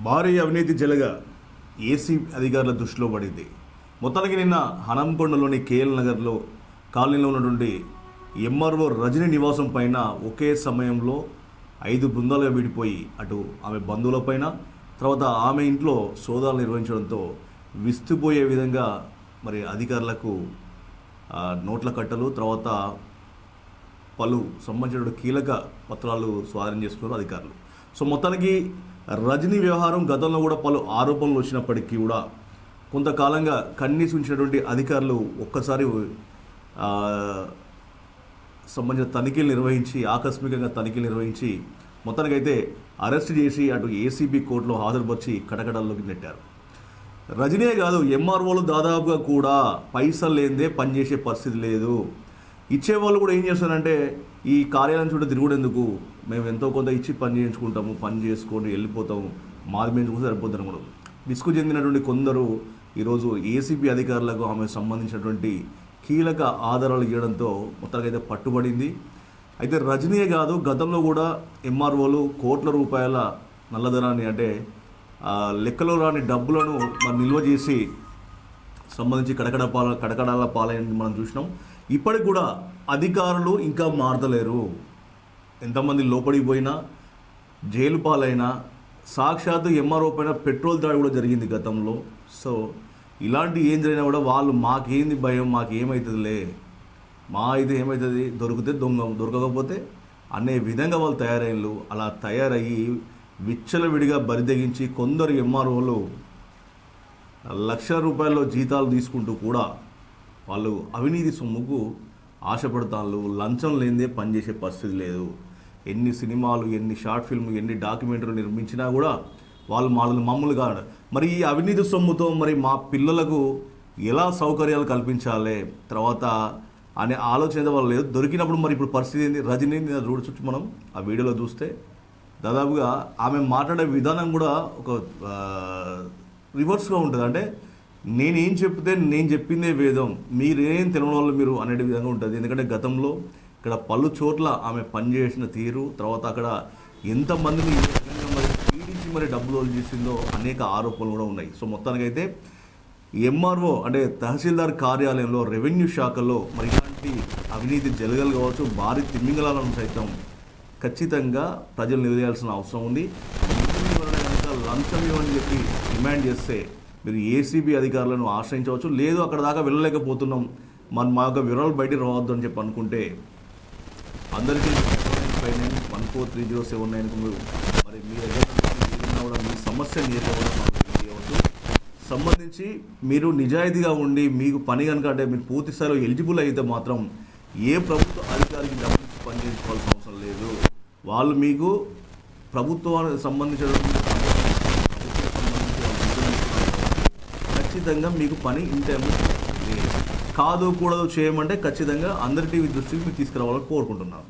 భారీ అవినీతి జలగా ఏసీ అధికారుల దృష్టిలో పడింది. మొత్తానికి నిన్న హనంకొండలోని కేఎల్ నగర్లో కాలనీలో ఉన్నటువంటి ఎంఆర్ఓ రజని నివాసం పైన ఒకే సమయంలో 5 బృందాలుగా విడిపోయి అటు ఆమె బంధువులపైన తర్వాత ఆమె ఇంట్లో సోదాలు నిర్వహించడంతో విస్తుపోయే విధంగా మరి అధికారులకు నోట్ల కట్టలు తర్వాత పలు సంబంధించిన కీలక పత్రాలు స్వాధీనం చేసుకున్నారు అధికారులు. సో మొత్తానికి రజనీ వ్యవహారం గతంలో కూడా పలు ఆరోపణలు వచ్చినప్పటికీ కూడా కొంతకాలంగా కన్నీసి ఉంచినటువంటి అధికారులు ఒక్కసారి సంబంధించిన తనిఖీలు నిర్వహించి ఆకస్మికంగా తనిఖీలు నిర్వహించి మొత్తానికైతే అరెస్ట్ చేసి అటు ఏసీబీ కోర్టులో హాజరుపరిచి కటకటాల్లోకి నెట్టారు. రజనీ కాదు, ఎంఆర్ఓలు దాదాపుగా కూడా పైసలు లేనిదే పనిచేసే పరిస్థితి లేదు. ఇచ్చేవాళ్ళు కూడా ఏం చేస్తారంటే ఈ కార్యాలయం చుట్టూ తిరుగుడేందుకు మేము ఎంతో కొంత ఇచ్చి పని చేయించుకుంటాము, పని చేసుకొని వెళ్ళిపోతాము, మాది పెంచుకుంటే సరిపోతారు కూడా విసుగు చెందినటువంటి కొందరు ఈరోజు ఏసీబీ అధికారులకు ఆమె సంబంధించినటువంటి కీలక ఆధారాలు ఇవ్వడంతో మొత్తానికైతే పట్టుబడింది. అయితే రజనీయే కాదు, గతంలో కూడా ఎంఆర్ఓలు కోట్ల రూపాయల నల్లధనాన్ని అంటే లెక్కలో రాని డబ్బులను మరి నిల్వ చేసి సంబంధించి కడకడాల పాలైన మనం చూసినాం. ఇప్పటికి కూడా అధికారులు ఇంకా మారతలేరు. ఎంతమంది లోపలికి పోయినా జైలు పాలైనా సాక్షాత్తు ఎంఆర్ఓ పైన పెట్రోల్ దాడి కూడా జరిగింది గతంలో. సో ఇలాంటి ఏం జరిగినా కూడా వాళ్ళు మాకేంది భయం, మాకేమవుతుందిలే, మా ఇది ఏమవుతుంది, దొరికితే దొరకకపోతే అనే విధంగా వాళ్ళు తయారయ్యారు. అలా తయారయ్యి విచ్చలవిడిగా బరిదెగించి కొందరు ఎంఆర్ఓలు ₹1,00,000 జీతాలు తీసుకుంటూ కూడా వాళ్ళు అవినీతి సొమ్ముకు ఆశపడతాళ్ళు. లంచం లేనిదే పనిచేసే పరిస్థితి లేదు. ఎన్ని సినిమాలు, ఎన్ని షార్ట్ ఫిల్మ్, ఎన్ని డాక్యుమెంటరీలు నిర్మించినా కూడా వాళ్ళు మమ్మల్ని కాదు. మరి ఈ అవినీతి సొమ్ముతో మరి మా పిల్లలకు ఎలా సౌకర్యాలు కల్పించాలి తర్వాత అనే ఆలోచన వాళ్ళు లేదు. దొరికినప్పుడు మరి ఇప్పుడు పరిస్థితి ఏంది? రజనీ చూడొచ్చు మనం ఆ వీడియోలో చూస్తే దాదాపుగా ఆమె మాట్లాడే విధానం కూడా ఒక రివర్స్గా ఉంటుంది. అంటే నేనేం చెప్తే నేను చెప్పిందే వేదం, మీరేం తెలియని వాళ్ళు మీరు అనే విధంగా ఉంటుంది. ఎందుకంటే గతంలో ఇక్కడ పలు చోట్ల ఆమె పనిచేసిన తీరు తర్వాత అక్కడ ఎంతమందిని మరి పీడించి మరి డబ్బులు చేసిందో అనేక ఆరోపణలు కూడా ఉన్నాయి. సో మొత్తానికైతే ఎంఆర్ఓ అంటే తహసీల్దార్ కార్యాలయంలో రెవెన్యూ శాఖలో మరి ఇలాంటి అవినీతి జరగలు కావచ్చు, భారీ తిమ్మింగళాలను సైతం ఖచ్చితంగా ప్రజలు నిలదీయాల్సిన అవసరం ఉంది. కనుక లంచం ఇవ్వని చెప్పి డిమాండ్ చేస్తే మీరు ఏసీబీ అధికారులను ఆశ్రయించవచ్చు. లేదు అక్కడ దాకా వెళ్ళలేకపోతున్నాం, మా యొక్క వివరాలు బయటికి రావద్దు అని చెప్పి అనుకుంటే అందరికీ 143079 మరి మీ దగ్గర కూడా మీ సమస్య సంబంధించి మీరు నిజాయితీగా ఉండి మీకు పని కనుక అంటే మీరు పూర్తి స్థాయిలో ఎలిజిబుల్ అయితే మాత్రం ఏ ప్రభుత్వ అధికారికి డబ్బులు పనిచేసుకోవాల్సిన అవసరం లేదు. వాళ్ళు మీకు ప్రభుత్వానికి సంబంధించినటువంటి ఖచ్చితంగా మీకు పని ఇన్ టైంలో కాదు కూడదు చేయమంటే ఖచ్చితంగా అందరి టీవీ దృష్టికి మీరు తీసుకురావాలని కోరుకుంటున్నాను.